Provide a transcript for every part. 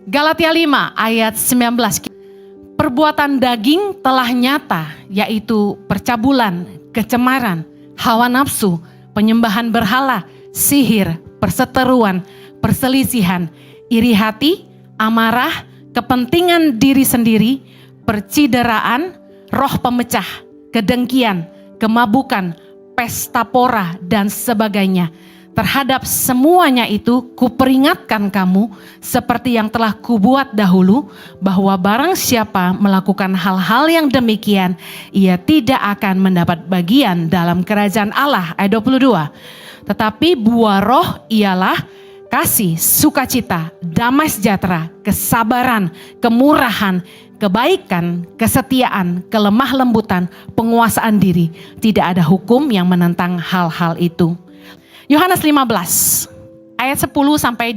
Galatia 5 ayat 19. Perbuatan daging telah nyata, yaitu percabulan, kecemaran, hawa nafsu, penyembahan berhala, sihir, perseteruan, perselisihan, iri hati, amarah, kepentingan diri sendiri, percideraan, roh pemecah, kedengkian, kemabukan, pesta pora, dan sebagainya. Terhadap semuanya itu kuperingatkan kamu seperti yang telah kubuat dahulu, bahwa barang siapa melakukan hal-hal yang demikian, ia tidak akan mendapat bagian dalam kerajaan Allah. Ayat 22. Tetapi buah roh ialah kasih, sukacita, damai sejahtera, kesabaran, kemurahan, kebaikan, kesetiaan, kelemah lembutan, penguasaan diri. Tidak ada hukum yang menentang hal-hal itu. Yohanes 15 ayat 10-12.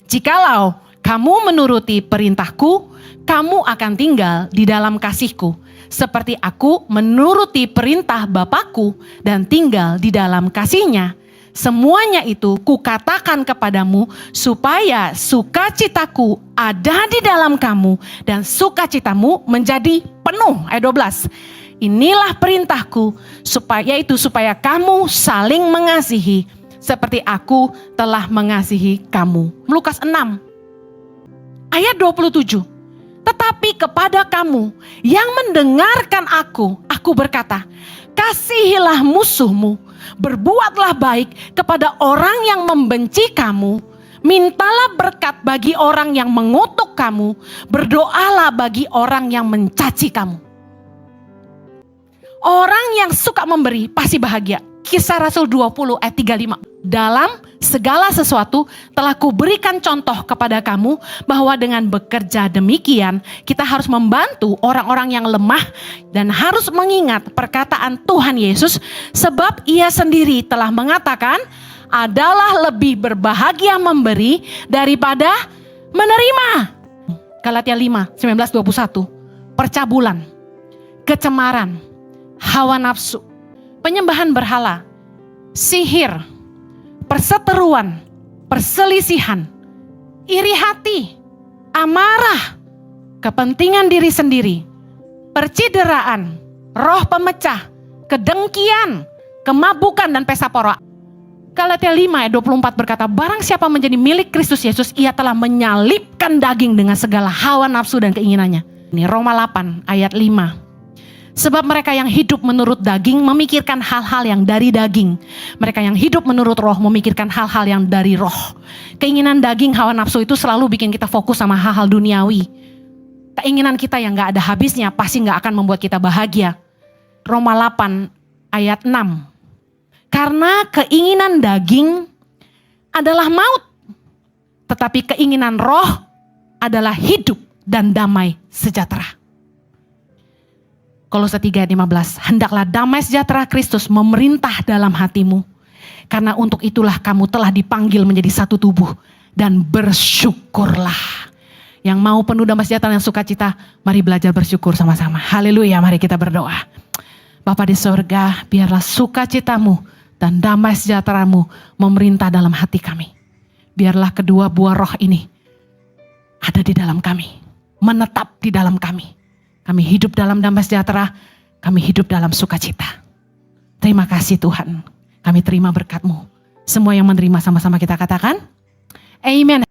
Jikalau kamu menuruti perintahku, kamu akan tinggal di dalam kasihku, seperti aku menuruti perintah Bapakku dan tinggal di dalam kasihnya. Semuanya itu kukatakan kepadamu supaya sukacitaku ada di dalam kamu dan sukacitamu menjadi penuh. Ayat 12. Inilah perintahku, supaya kamu saling mengasihi seperti aku telah mengasihi kamu. Lukas 6 ayat 27. Tetapi kepada kamu yang mendengarkan aku berkata, kasihilah musuhmu, berbuatlah baik kepada orang yang membenci kamu, mintalah berkat bagi orang yang mengutuk kamu, berdoalah bagi orang yang mencaci kamu. Orang yang suka memberi pasti bahagia. Kisah Rasul 20 ayat 35. Dalam segala sesuatu telah kuberikan contoh kepada kamu, bahwa dengan bekerja demikian kita harus membantu orang-orang yang lemah dan harus mengingat perkataan Tuhan Yesus, sebab ia sendiri telah mengatakan, adalah lebih berbahagia memberi daripada menerima. Galatia 5 19-21. Percabulan, kecemaran, hawa nafsu, penyembahan berhala, sihir, perseteruan, perselisihan, iri hati, amarah, kepentingan diri sendiri, percideraan, roh pemecah, kedengkian, kemabukan, dan pesta pora. Galatia 5 ayat 24 berkata, barang siapa menjadi milik Kristus Yesus, ia telah menyalibkan daging dengan segala hawa nafsu dan keinginannya. Ini Roma 8 ayat 5. Sebab mereka yang hidup menurut daging memikirkan hal-hal yang dari daging. Mereka yang hidup menurut roh memikirkan hal-hal yang dari roh. Keinginan daging, hawa nafsu itu selalu bikin kita fokus sama hal-hal duniawi. Keinginan kita yang gak ada habisnya pasti gak akan membuat kita bahagia. Roma 8 ayat 6. Karena keinginan daging adalah maut, tetapi keinginan roh adalah hidup dan damai sejahtera. Kolose 3 ayat 15, hendaklah damai sejahtera Kristus memerintah dalam hatimu, karena untuk itulah kamu telah dipanggil menjadi satu tubuh, dan bersyukurlah. Yang mau penuh damai sejahtera dan sukacita, mari belajar bersyukur sama-sama. Haleluya, mari kita berdoa. Bapa di sorga, biarlah sukacitamu dan damai sejahteramu memerintah dalam hati kami. Biarlah kedua buah roh ini ada di dalam kami, menetap di dalam kami. Kami hidup dalam damai sejahtera, kami hidup dalam sukacita. Terima kasih Tuhan, kami terima berkat-Mu. Semua yang menerima sama-sama kita katakan, Amen.